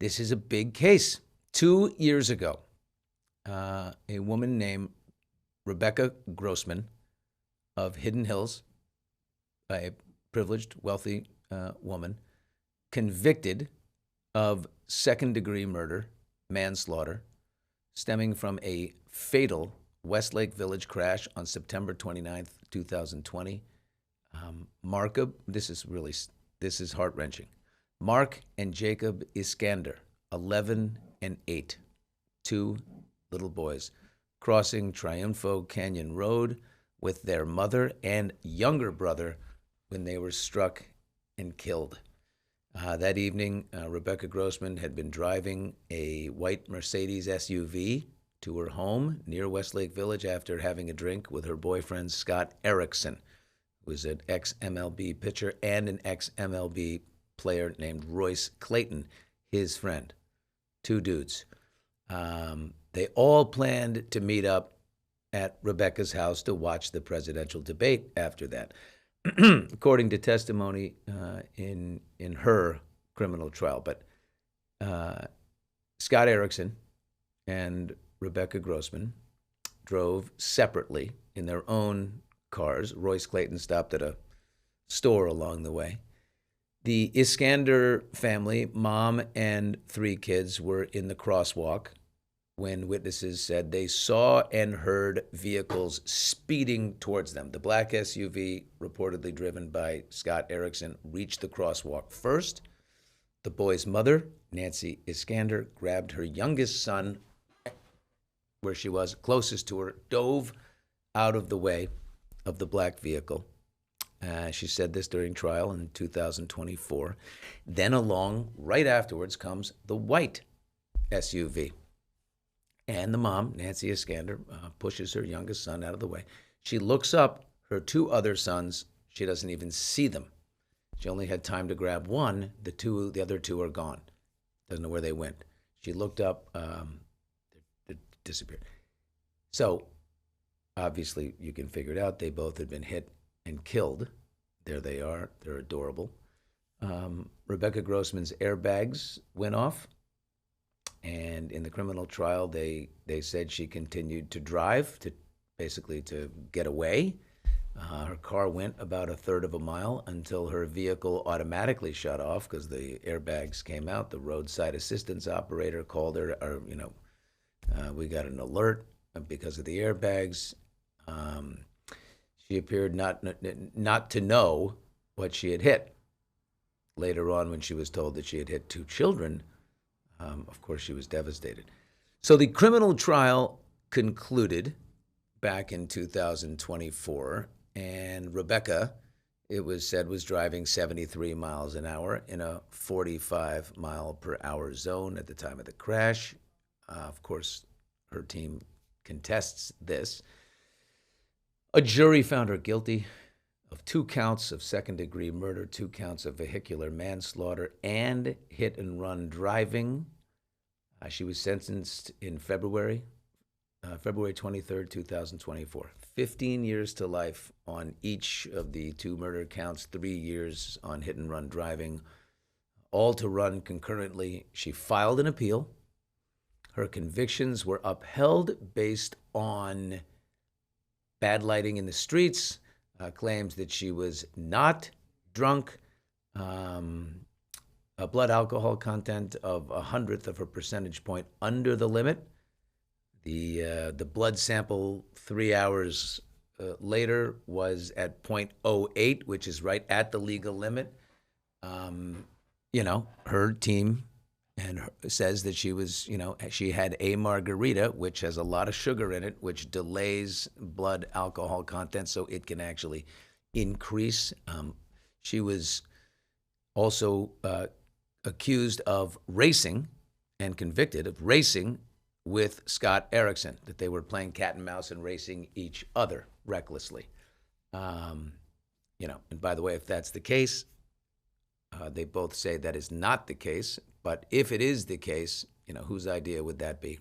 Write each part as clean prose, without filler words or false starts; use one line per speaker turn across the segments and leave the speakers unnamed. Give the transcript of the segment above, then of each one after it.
This is a big case. 2 years ago, a woman named Rebecca Grossman of Hidden Hills, a privileged, wealthy woman, convicted of second-degree murder, manslaughter, stemming from a fatal Westlake Village crash on September 29th, 2020. This is heart-wrenching. Mark and Jacob Iskander, 11 and 8, two little boys, crossing Triunfo Canyon Road with their mother and younger brother when they were struck and killed. That evening, Rebecca Grossman had been driving a white Mercedes SUV to her home near Westlake Village after having a drink with her boyfriend, Scott Erickson, who was an ex-MLB pitcher and an ex-MLB player named Royce Clayton, his friend. Two dudes. They all planned to meet up at Rebecca's house to watch the presidential debate after that, according to testimony in her criminal trial. But Scott Erickson and Rebecca Grossman drove separately in their own cars. Royce Clayton stopped at a store along the way. The Iskander family, mom and 3 kids, were in the crosswalk when witnesses said they saw and heard vehicles speeding towards them. The black SUV, reportedly driven by Scott Erickson, reached the crosswalk first. The boy's mother, Nancy Iskander, grabbed her youngest son, where she was closest to her, dove out of the way of the black vehicle. She said this during trial in 2024. Then along, right afterwards, comes the white SUV. And the mom, Nancy Iskander, pushes her youngest son out of the way. She looks up, her 2 other sons, she doesn't even see them. She only had time to grab one. The other 2 are gone. Doesn't know where they went. She looked up, they disappeared. So, obviously, you can figure it out. They both had been hit and killed. There they are. They're adorable. Rebecca Grossman's airbags went off. And in the criminal trial, they said she continued to drive, to get away. Her car went about a third of a mile until her vehicle automatically shut off because the airbags came out. The roadside assistance operator called her, we got an alert because of the airbags. She appeared not to know what she had hit. Later on, when she was told that she had hit 2 children, of course, she was devastated. So the criminal trial concluded back in 2024, and Rebecca, it was said, was driving 73 miles an hour in a 45 mile per hour zone at the time of the crash. Of course, her team contests this. A jury found her guilty of 2 counts of second-degree murder, 2 counts of vehicular manslaughter, and hit-and-run driving. She was sentenced in February 23rd, 2024. 15 years to life on each of the 2 murder counts, 3 years on hit-and-run driving, all to run concurrently. She filed an appeal. Her convictions were upheld based on bad lighting in the streets, claims that she was not drunk, a blood alcohol content of 1/100 of a percentage point under the limit. The blood sample 3 hours later was at 0.08, which is right at the legal limit. Her team says that she had a margarita, which has a lot of sugar in it, which delays blood alcohol content, so it can actually increase. She was also accused of racing and convicted of racing with Scott Erickson, that they were playing cat and mouse and racing each other recklessly. And by the way, if that's the case, they both say that is not the case. But if it is the case, whose idea would that be?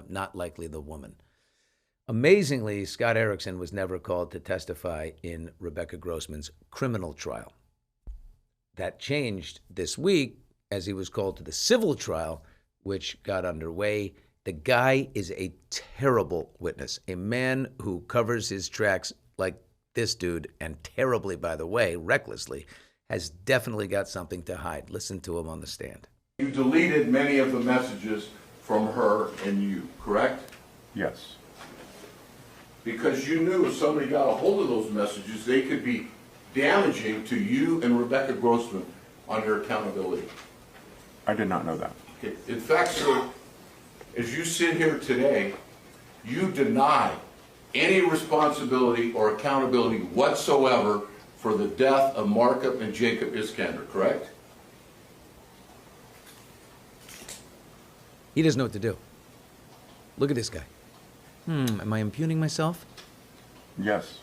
Not likely the woman. Amazingly, Scott Erickson was never called to testify in Rebecca Grossman's criminal trial. That changed this week as he was called to the civil trial, which got underway. The guy is a terrible witness, a man who covers his tracks like this dude, and terribly, by the way, recklessly, has definitely got something to hide. Listen to him on the stand.
You deleted many of the messages from her and you, correct?
Yes.
Because you knew if somebody got a hold of those messages, they could be damaging to you and Rebecca Grossman on your accountability.
I did not know that.
Okay. In fact, sir, as you sit here today, you deny any responsibility or accountability whatsoever for the death of Markup and Jacob Iskander, correct?
He doesn't know what to do. Look at this guy. Am I impugning myself?
Yes.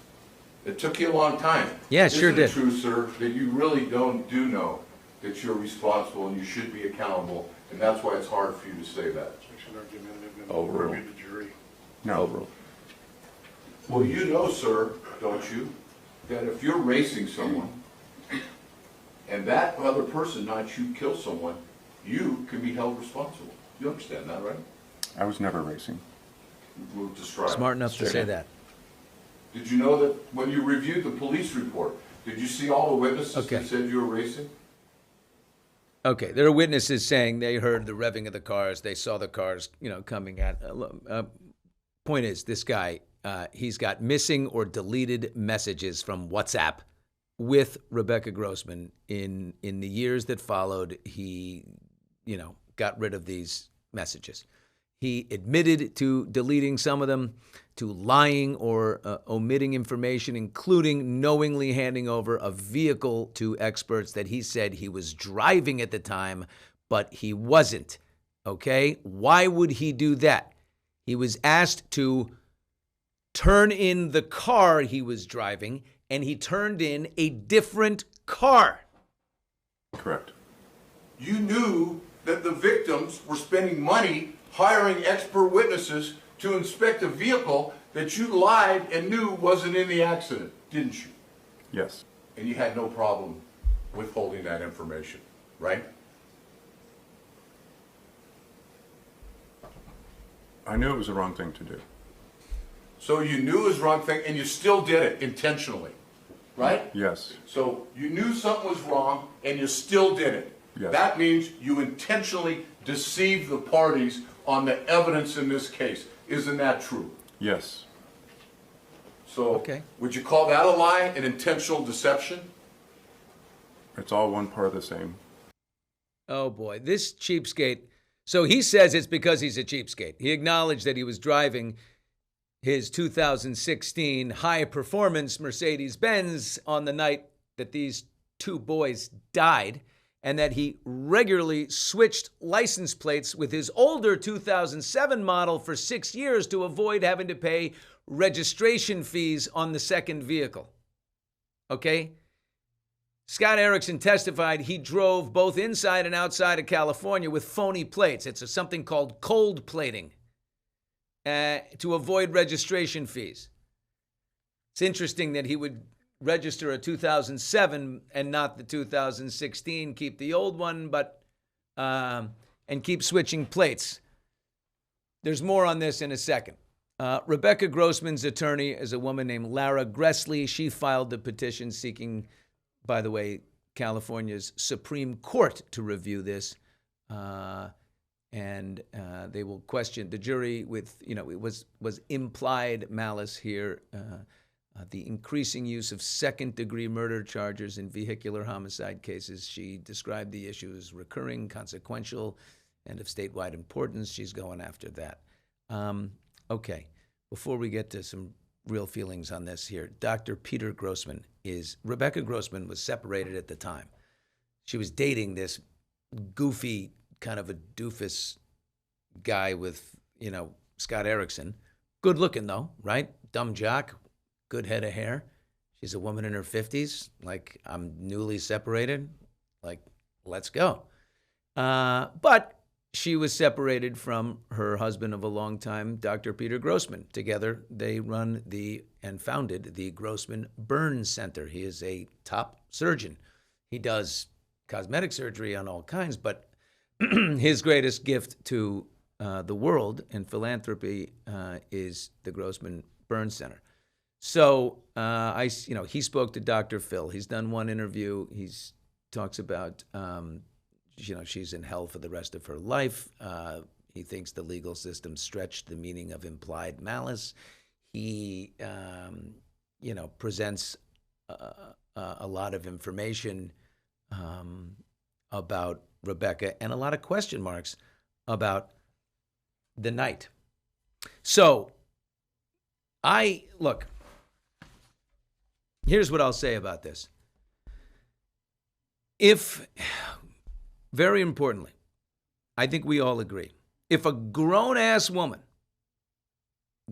It took you a long time.
Yeah, sure did.
Isn't it true, sir, that you really do know that you're responsible and you should be accountable, and that's why it's hard for you to say that? Overruled.
No.
Overruled. Well, you know, sir, don't you, that if you're racing someone and that other person, not you, kill someone, you can be held responsible. You understand that, right?
I was never racing.
We'll describe.
Smart enough to say that.
Did you know that when you reviewed the police report, did you see all the witnesses
Okay.
that said you were racing?
Okay, there are witnesses saying they heard the revving of the cars. They saw the cars, coming at. Point is, this guy, he's got missing or deleted messages from WhatsApp with Rebecca Grossman. In the years that followed, he, got rid of these messages. He admitted to deleting some of them, to lying or omitting information, including knowingly handing over a vehicle to experts that he said he was driving at the time, but he wasn't. Okay? Why would he do that? He was asked to turn in the car he was driving, and he turned in a different car.
Correct.
You knew that the victims were spending money hiring expert witnesses to inspect a vehicle that you lied and knew wasn't in the accident, didn't you?
Yes.
And you had no problem withholding that information, right?
I knew it was the wrong thing to do.
So you knew it was the wrong thing and you still did it intentionally, right?
Yes.
So you knew something was wrong and you still did it.
Yes.
That means you intentionally deceived the parties on the evidence in this case. Isn't that true?
Yes.
So
Okay.
would you call that a lie, an intentional deception?
It's all one part of the same.
Oh, boy. This cheapskate. So he says it's because he's a cheapskate. He acknowledged that he was driving his 2016 high-performance Mercedes-Benz on the night that these two boys died, and that he regularly switched license plates with his older 2007 model for 6 years to avoid having to pay registration fees on the second vehicle. Okay? Scott Erickson testified he drove both inside and outside of California with phony plates. It's something called cold plating to avoid registration fees. It's interesting that he would register a 2007 and not the 2016, keep the old one, but and keep switching plates. There's more on this in a second. Rebecca Grossman's attorney is a woman named Lara Gressley. She filed the petition seeking, by the way, California's Supreme Court to review this. And they will question the jury with, it was implied malice here. The increasing use of second-degree murder charges in vehicular homicide cases. She described the issue as recurring, consequential, and of statewide importance. She's going after that. Okay, before we get to some real feelings on this here, Dr. Peter Grossman Rebecca Grossman was separated at the time. She was dating this goofy, kind of a doofus guy with, Scott Erickson. Good looking, though, right? Dumb jock. Good head of hair. She's a woman in her 50s. Like, I'm newly separated. Like, let's go. But she was separated from her husband of a long time, Dr. Peter Grossman. Together, they run and founded the Grossman Burn Center. He is a top surgeon. He does cosmetic surgery on all kinds, but his greatest gift to the world and philanthropy is the Grossman Burn Center. So he spoke to Dr. Phil. He's done one interview. He talks about, she's in hell for the rest of her life. He thinks the legal system stretched the meaning of implied malice. He, presents a lot of information about Rebecca and a lot of question marks about the night. So, here's what I'll say about this. Very importantly, I think we all agree, if a grown-ass woman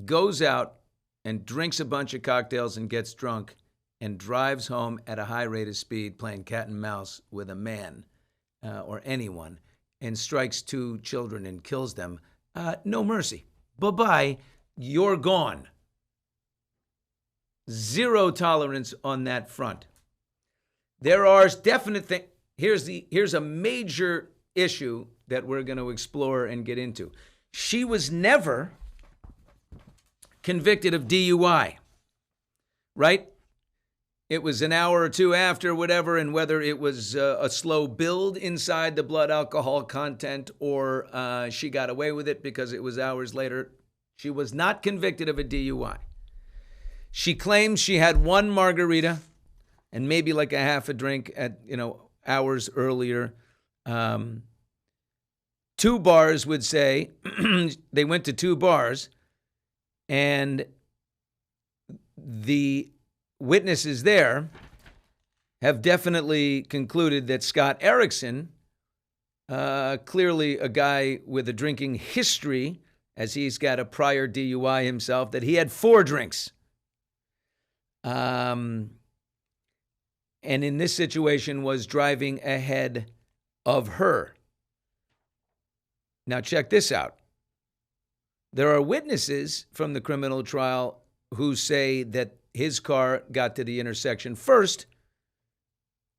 goes out and drinks a bunch of cocktails and gets drunk and drives home at a high rate of speed playing cat and mouse with a man or anyone and strikes 2 children and kills them, no mercy. Bye-bye, you're gone. Zero tolerance on that front. There are definite things. Here's a major issue that we're going to explore and get into. She was never convicted of DUI, right? It was an hour or 2 after, whatever, and whether it was a slow build inside the blood alcohol content or she got away with it because it was hours later, she was not convicted of a DUI. She claims she had 1 margarita and maybe like a half a drink at, hours earlier. 2 bars would say they went to 2 bars, and the witnesses there have definitely concluded that Scott Erickson, clearly a guy with a drinking history, as he's got a prior DUI himself, that he had 4 drinks. And in this situation was driving ahead of her. Now check this out. There are witnesses from the criminal trial who say that his car got to the intersection first.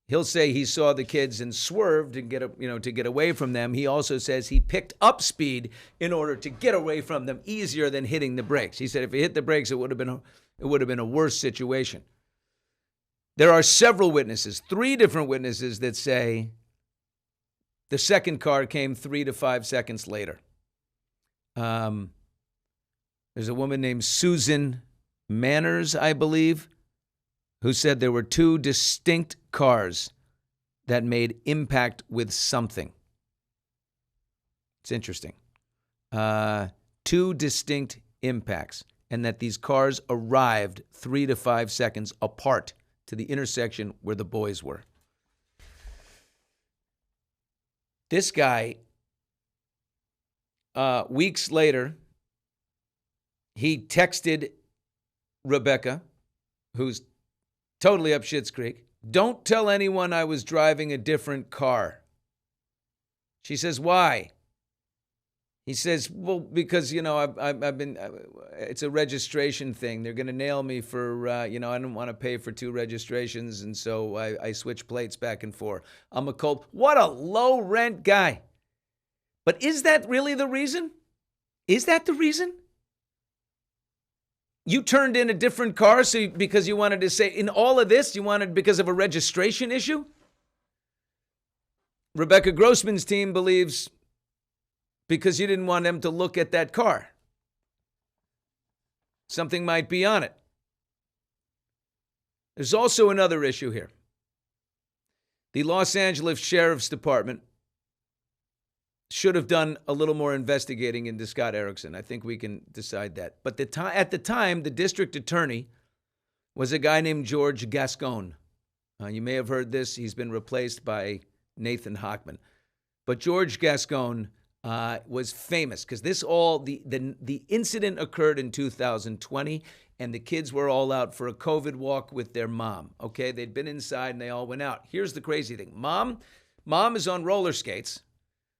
He'll say he saw the kids and swerved and to get away from them. He also says he picked up speed in order to get away from them easier than hitting the brakes. He said if he hit the brakes, it would have been a worse situation. There are several witnesses, 3 different witnesses that say the second car came 3 to 5 seconds later. There's a woman named Susan Manners, I believe, who said there were 2 distinct cars that made impact with something. It's interesting. 2 distinct impacts, and that these cars arrived 3 to 5 seconds apart to the intersection where the boys were. This guy, weeks later, he texted Rebecca, who's totally up Schitt's Creek, "Don't tell anyone I was driving a different car." She says, "Why?" He says, "Well, because, I've been, it's a registration thing. They're going to nail me for, I don't want to pay for 2 registrations. And so I switch plates back and forth. I'm a cold." What a low rent guy. But is that really the reason? Is that the reason? You turned in a different car because you wanted to say, in all of this, you wanted because of a registration issue? Rebecca Grossman's team believes because you didn't want them to look at that car. Something might be on it. There's also another issue here. The Los Angeles Sheriff's Department should have done a little more investigating into Scott Erickson. I think we can decide that. But at the time, the district attorney was a guy named George Gascon. You may have heard this. He's been replaced by Nathan Hochman. But George Gascon was famous because the incident occurred in 2020, and the kids were all out for a COVID walk with their mom. Okay, they'd been inside and they all went out. Here's the crazy thing: mom is on roller skates.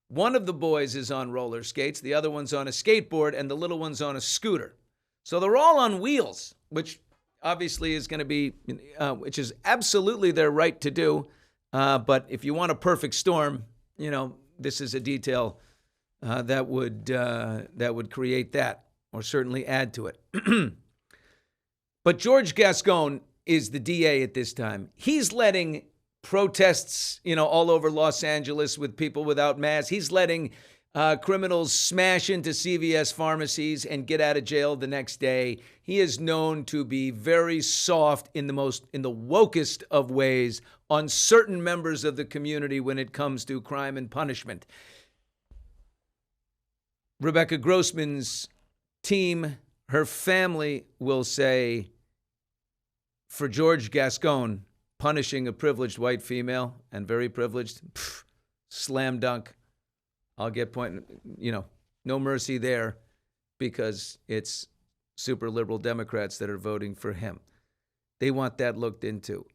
One of the boys is on roller skates, the other one's on a skateboard, and the little one's on a scooter. So they're all on wheels, which obviously is going to be, which is absolutely their right to do. But if you want a perfect storm, this is a detail that would create that, or certainly add to it. But George Gascon is the DA at this time. He's letting protests, all over Los Angeles with people without masks. He's letting criminals smash into CVS pharmacies and get out of jail the next day. He is known to be very soft in the wokest of ways on certain members of the community when it comes to crime and punishment. Rebecca Grossman's team, her family will say, for George Gascon, punishing a privileged white female, and very privileged, slam dunk. I'll get no mercy there, because it's super liberal Democrats that are voting for him. They want that looked into.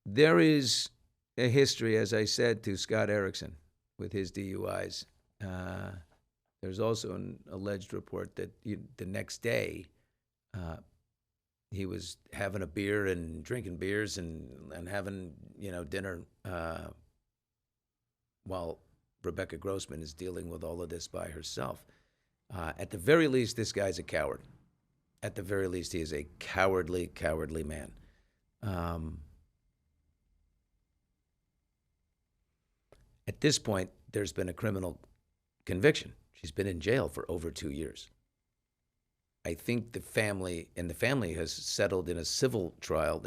There is a history, as I said, to Scott Erickson with his DUIs. There's also an alleged report that the next day he was having a beer and drinking beers and having dinner while Rebecca Grossman is dealing with all of this by herself. At the very least, this guy's a coward. At the very least, he is a cowardly man. At this point, there's been a criminal conviction. She's been in jail for over 2 years. I think the family has settled in a civil trial.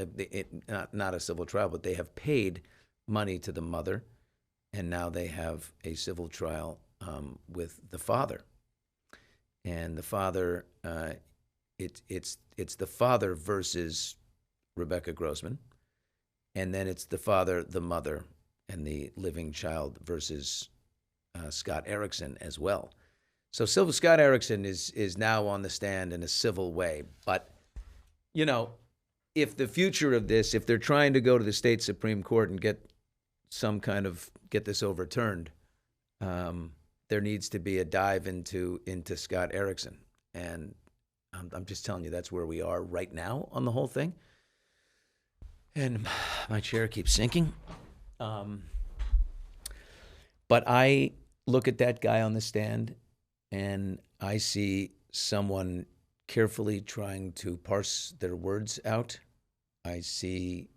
Not a civil trial, but they have paid money to the mother, and now they have a civil trial with the father. And the father, it's the father versus Rebecca Grossman, and then it's the father, the mother, and the living child versus Scott Erickson as well. So Scott Erickson is now on the stand in a civil way. But, if the future of this, if they're trying to go to the state Supreme Court and get this overturned, there needs to be a dive into Scott Erickson. And I'm just telling you, that's where we are right now on the whole thing. And my chair keeps sinking. But I look at that guy on the stand, and I see someone carefully trying to parse their words out. I see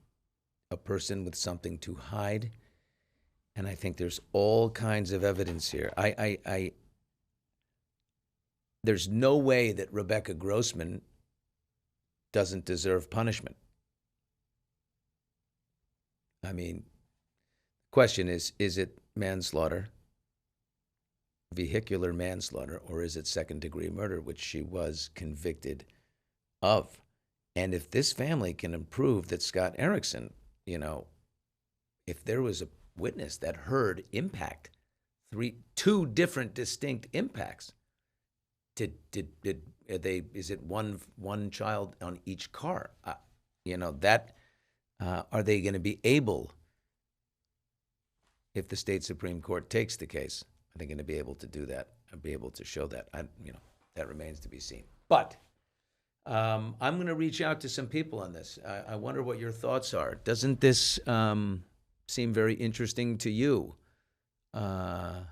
a person with something to hide. And I think there's all kinds of evidence here. There's no way that Rebecca Grossman doesn't deserve punishment. I mean, the question is it manslaughter, vehicular manslaughter, or is it second-degree murder, which she was convicted of? And if this family can prove that Scott Erickson, if there was a witness that heard impact, two different distinct impacts, is it one child on each car? Are they going to be able, if the state Supreme Court takes the case, are they going to be able to do that and be able to show that? That remains to be seen. But I'm going to reach out to some people on this. I wonder what your thoughts are. Doesn't this seem very interesting to you? I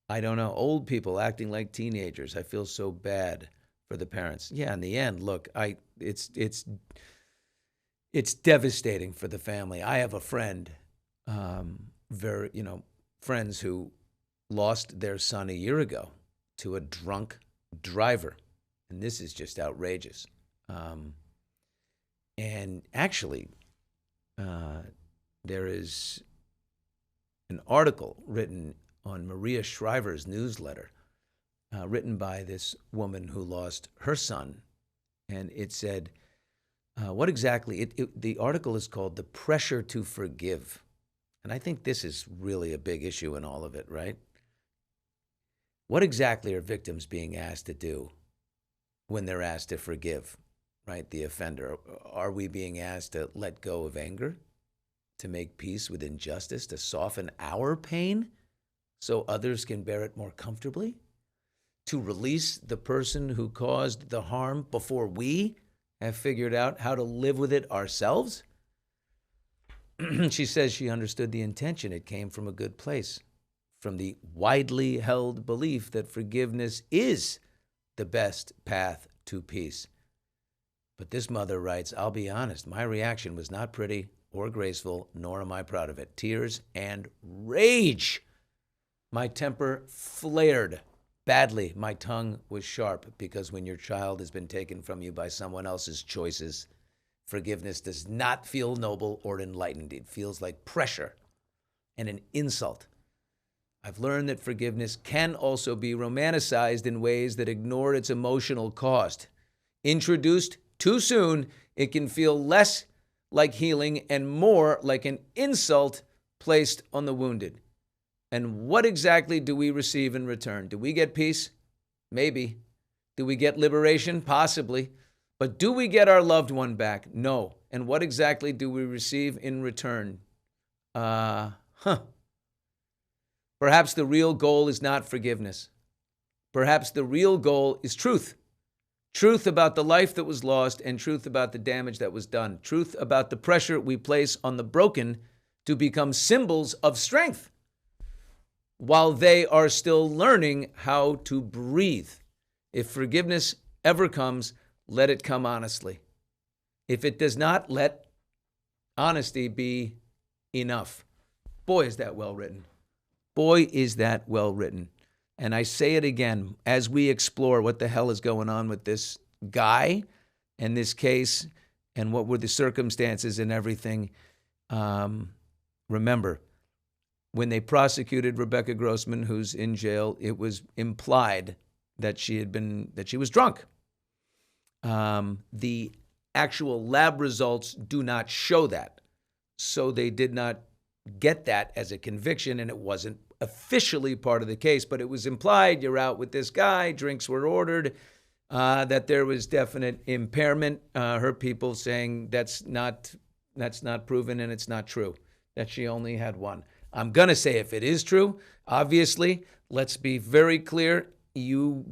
don't know. Old people acting like teenagers. I feel so bad for the parents. Yeah, in the end, look, it's devastating for the family. I have a friend, friends who lost their son a year ago to a drunk driver. And this is just outrageous. And actually, there is an article written on Maria Shriver's newsletter, written by this woman who lost her son. And it said, what exactly, the article is called The Pressure to Forgive. And I think this is really a big issue in all of it, right? What exactly are victims being asked to do when they're asked to forgive, right, the offender? Are we being asked to let go of anger, to make peace with injustice, to soften our pain so others can bear it more comfortably, to release the person who caused the harm before we have figured out how to live with it ourselves? She says she understood the intention. It came from a good place, from the widely held belief that forgiveness is the best path to peace. But this mother writes, I'll be honest, my reaction was not pretty or graceful, nor am I proud of it. Tears and rage. My temper flared badly. My tongue was sharp, because when your child has been taken from you by someone else's choices, forgiveness does not feel noble or enlightened. It feels like pressure and an insult. I've learned that forgiveness can also be romanticized in ways that ignore its emotional cost. Introduced too soon, it can feel less like healing and more like an insult placed on the wounded. And what exactly do we receive in return? Do we get peace? Maybe. Do we get liberation? Possibly. But do we get our loved one back? No. And what exactly do we receive in return? Perhaps the real goal is not forgiveness. Perhaps the real goal is truth. Truth about the life that was lost, and truth about the damage that was done. Truth about the pressure we place on the broken to become symbols of strength while they are still learning how to breathe. If forgiveness ever comes, let it come honestly. If it does not, let honesty be enough. Boy, is that well written. Boy, is that well written. And I say it again, as we explore what the hell is going on with this guy and this case and what were the circumstances and everything. Remember, when they prosecuted Rebecca Grossman, who's in jail, it was implied that she was drunk. The actual lab results do not show that. So they did not get that as a conviction, and it wasn't officially part of the case, but it was implied. You're out with this guy, drinks were ordered, that there was definite impairment. Her people saying that's not proven and it's not true, that she only had one. I'm going to say if it is true, obviously, let's be very clear. You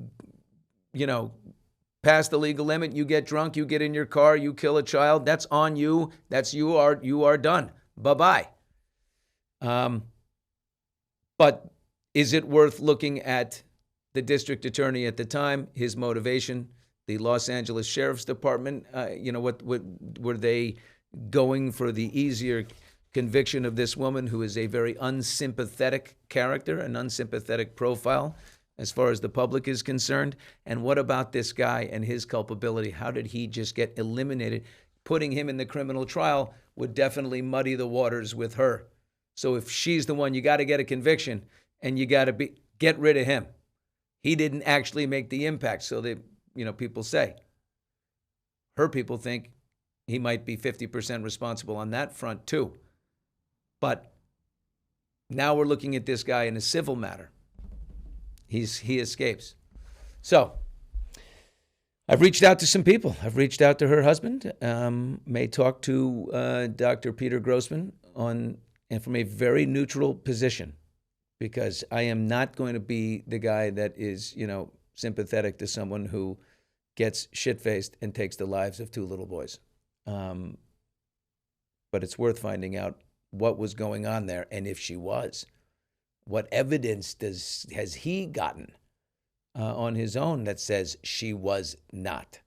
pass the legal limit, you get drunk, you get in your car, you kill a child, that's on you. You are done. Bye-bye. But is it worth looking at the district attorney at the time, his motivation, the Los Angeles Sheriff's Department? What were they going for? The easier conviction of this woman, who is a very unsympathetic character, an unsympathetic profile as far as the public is concerned? And what about this guy and his culpability? How did he just get eliminated? Putting him in the criminal trial would definitely muddy the waters with her. So if she's the one, you got to get a conviction and you got to get rid of him. He didn't actually make the impact. So people say. Her people think he might be 50% responsible on that front too. But now we're looking at this guy in a civil matter. He escapes. So I've reached out to some people. I've reached out to her husband. May talk to Dr. Peter Grossman and from a very neutral position, because I am not going to be the guy that is, sympathetic to someone who gets shit-faced and takes the lives of two little boys. But it's worth finding out what was going on there, and if she was. What evidence has he gotten on his own that says she was not?